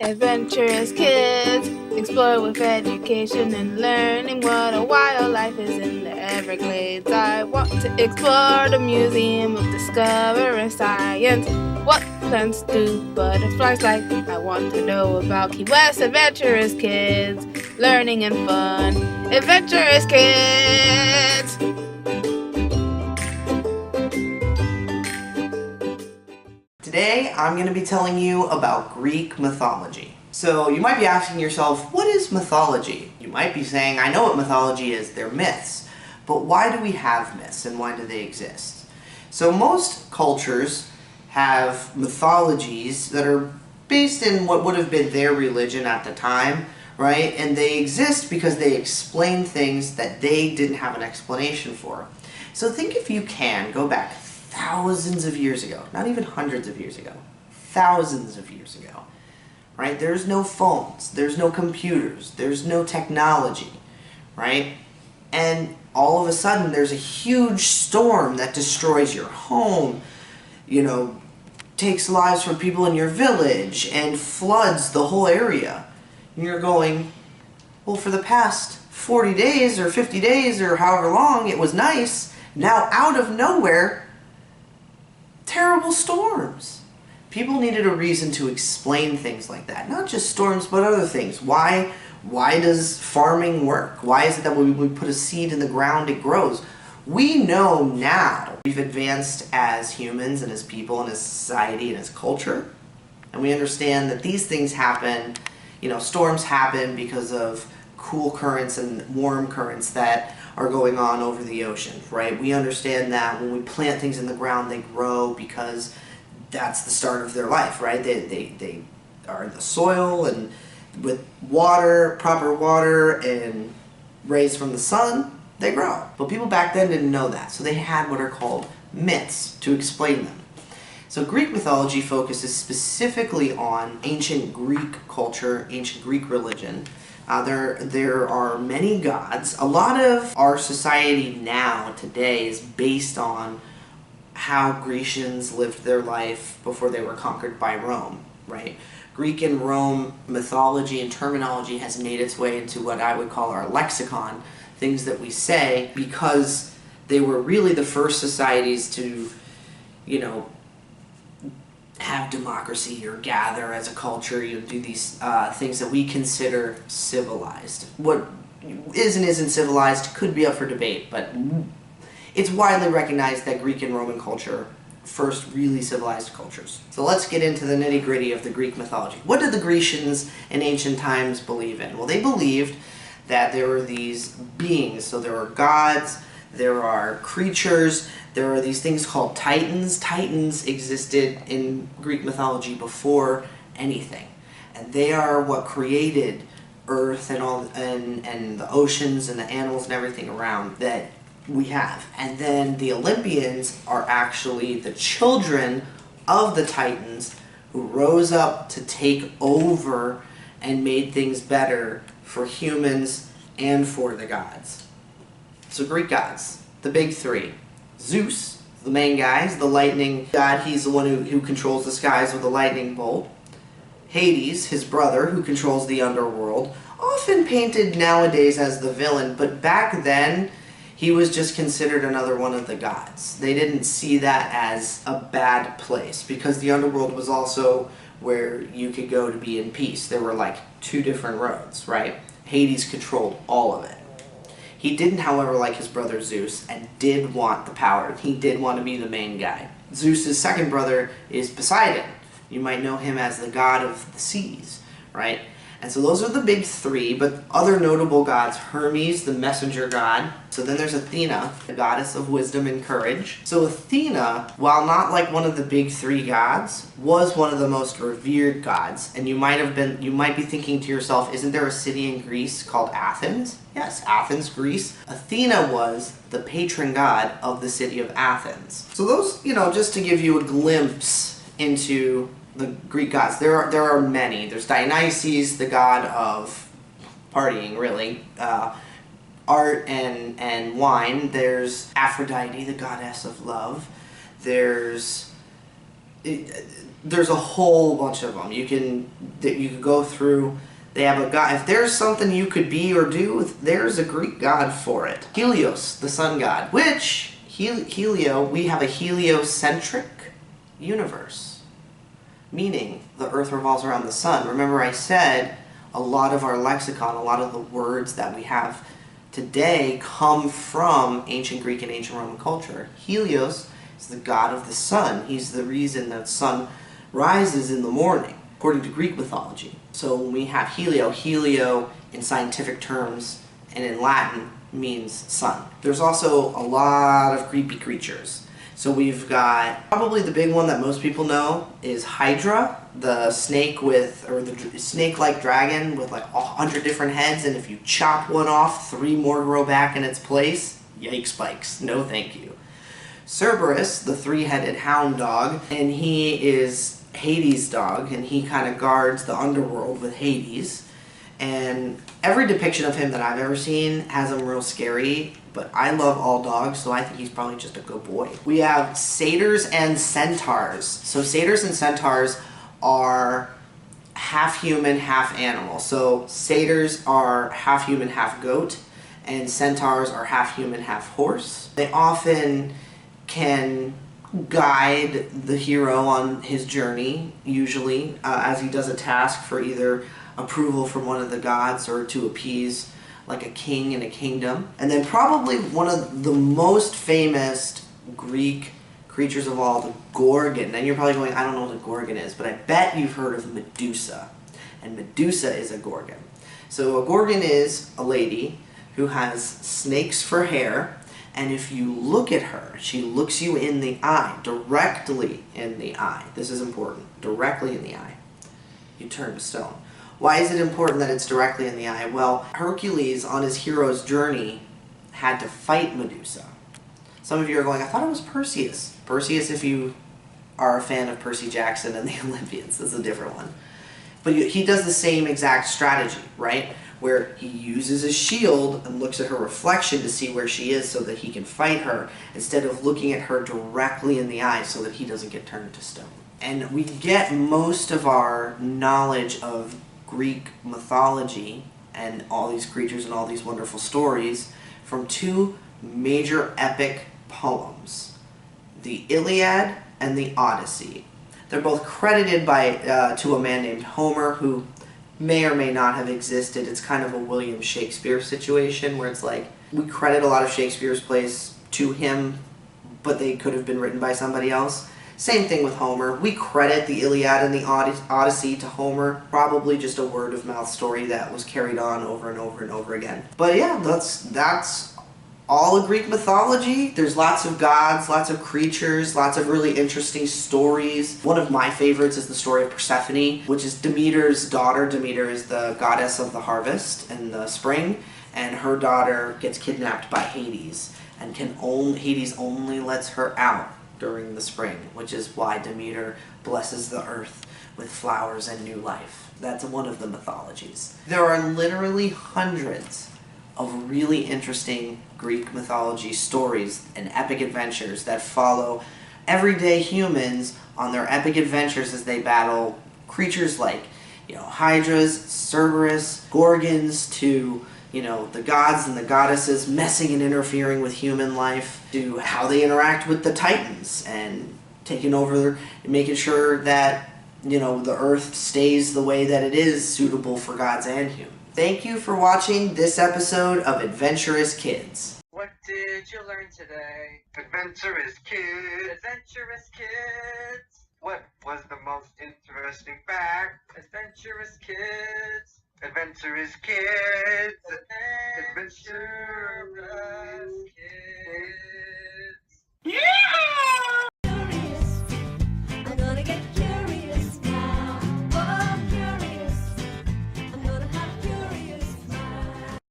Adventurous kids, explore with education and learning what a wild life is in the Everglades. I want to explore the Museum of Discovering Science. What plants do butterflies like? I want to know about Key West. Adventurous kids, learning and fun. Adventurous kids! Today, I'm going to be telling you about Greek mythology. So you might be asking yourself, what is mythology? You might be saying, I know what mythology is, they're myths. But why do we have myths and why do they exist? So most cultures have mythologies that are based in what would have been their religion at the time, right? And they exist because they explain things that they didn't have an explanation for. So think, if you can, go back thousands of years ago, not even hundreds of years ago, thousands of years ago, right? There's no phones, there's no computers, there's no technology, right? And all of a sudden there's a huge storm that destroys your home, takes lives from people in your village and floods the whole area. And you're going, well, for the past 40 days or 50 days or however long it was nice, now out of nowhere, terrible storms. People needed a reason to explain things like that. Not just storms, but other things. Why does farming work? Why is it that when we put a seed in the ground, it grows? We know now. We've advanced as humans and as people and as society and as culture. And we understand that these things happen, storms happen because of cool currents and warm currents that are going on over the ocean, right? We understand that when we plant things in the ground, they grow because that's the start of their life, right? They are in the soil, and with water, proper water, and rays from the sun, they grow. But people back then didn't know that, so they had what are called myths to explain them. So Greek mythology focuses specifically on ancient Greek culture, ancient Greek religion. There are many gods. A lot of our society now, today, is based on how Grecians lived their life before they were conquered by Rome, right? Greek and Rome mythology and terminology has made its way into what I would call our lexicon, things that we say, because they were really the first societies to, have democracy or gather as a culture, do these things that we consider civilized. What is and isn't civilized could be up for debate, but it's widely recognized that Greek and Roman culture first really civilized cultures. So let's get into the nitty-gritty of the Greek mythology. What did the Grecians in ancient times believe in? Well, they believed that there were these beings, so there were gods, there are creatures, there are these things called titans. Titans existed in Greek mythology before anything. And they are what created Earth and the oceans and the animals and everything around that we have. And then the Olympians are actually the children of the Titans who rose up to take over and made things better for humans and for the gods. So Greek gods, the big three. Zeus, the main guy, is the lightning god. He's the one who controls the skies with a lightning bolt. Hades, his brother, who controls the underworld, often painted nowadays as the villain, but back then he was just considered another one of the gods. They didn't see that as a bad place, because the underworld was also where you could go to be in peace. There were like two different roads, right? Hades controlled all of it. He didn't, however, like his brother Zeus, and did want the power. He did want to be the main guy. Zeus's second brother is Poseidon. You might know him as the god of the seas, right? And so those are the big three, but other notable gods: Hermes, the messenger god. So then there's Athena, the goddess of wisdom and courage. So Athena, while not like one of the big three gods, was one of the most revered gods. And you might be thinking to yourself, isn't there a city in Greece called Athens? Yes, Athens, Greece. Athena was the patron god of the city of Athens. So those, just to give you a glimpse into the Greek gods. There are many. There's Dionysus, the god of partying, really, art and wine. There's Aphrodite, the goddess of love. There's there's a whole bunch of them. You can go through. They have a god. If there's something you could be or do, there's a Greek god for it. Helios, the sun god. Which we have a heliocentric universe, meaning the Earth revolves around the sun. Remember, I said a lot of our lexicon, a lot of the words that we have today come from ancient Greek and ancient Roman culture. Helios is the god of the sun. He's the reason that sun rises in the morning, according to Greek mythology. So when we have helio in scientific terms and in Latin means sun. There's also a lot of creepy creatures. So we've got, probably the big one that most people know is Hydra, the snake the snake-like dragon with like 100 different heads, and if you chop one off, 3 more grow back in its place. Yikes spikes, no thank you. Cerberus, the 3-headed hound dog, and he is Hades' dog, and he kind of guards the underworld with Hades. And every depiction of him that I've ever seen has him real scary, but I love all dogs, so I think he's probably just a good boy. We have satyrs and centaurs. So satyrs and centaurs are half human, half animal. So satyrs are half human, half goat, and centaurs are half human, half horse. They often can guide the hero on his journey, usually, as he does a task for either approval from one of the gods or to appease like a king in a kingdom. And then probably one of the most famous Greek creatures of all, the Gorgon. And you're probably going, I don't know what a Gorgon is, but I bet you've heard of Medusa. And Medusa is a Gorgon. So a Gorgon is a lady who has snakes for hair, and if you look at her, she looks you in the eye, directly in the eye. This is important, directly in the eye. You turn to stone. Why is it important that it's directly in the eye? Well, Hercules, on his hero's journey, had to fight Medusa. Some of you are going, I thought it was Perseus. Perseus, if you are a fan of Percy Jackson and the Olympians, that's a different one. But he does the same exact strategy, right? Where he uses his shield and looks at her reflection to see where she is so that he can fight her, instead of looking at her directly in the eye so that he doesn't get turned to stone. And we get most of our knowledge of Greek mythology and all these creatures and all these wonderful stories from 2 major epic poems, the Iliad and the Odyssey. They're both credited to a man named Homer, who may or may not have existed. It's kind of a William Shakespeare situation where it's like, we credit a lot of Shakespeare's plays to him, but they could have been written by somebody else. Same thing with Homer. We credit the Iliad and the Odyssey to Homer. Probably just a word-of-mouth story that was carried on over and over and over again. But yeah, that's all of Greek mythology. There's lots of gods, lots of creatures, lots of really interesting stories. One of my favorites is the story of Persephone, which is Demeter's daughter. Demeter is the goddess of the harvest and the spring, and her daughter gets kidnapped by Hades, and Hades only lets her out during the spring, which is why Demeter blesses the earth with flowers and new life. That's one of the mythologies. There are literally hundreds of really interesting Greek mythology stories and epic adventures that follow everyday humans on their epic adventures as they battle creatures like, Hydras, Cerberus, Gorgons, to, the gods and the goddesses messing and interfering with human life, to how they interact with the Titans and taking over, making sure that, the earth stays the way that it is, suitable for gods and humans. Thank you for watching this episode of Adventurous Kids. What did you learn today? Adventurous Kids! Adventurous Kids! What was the most interesting fact? Adventurous Kids! Adventurous Kids! Adventurous Kids!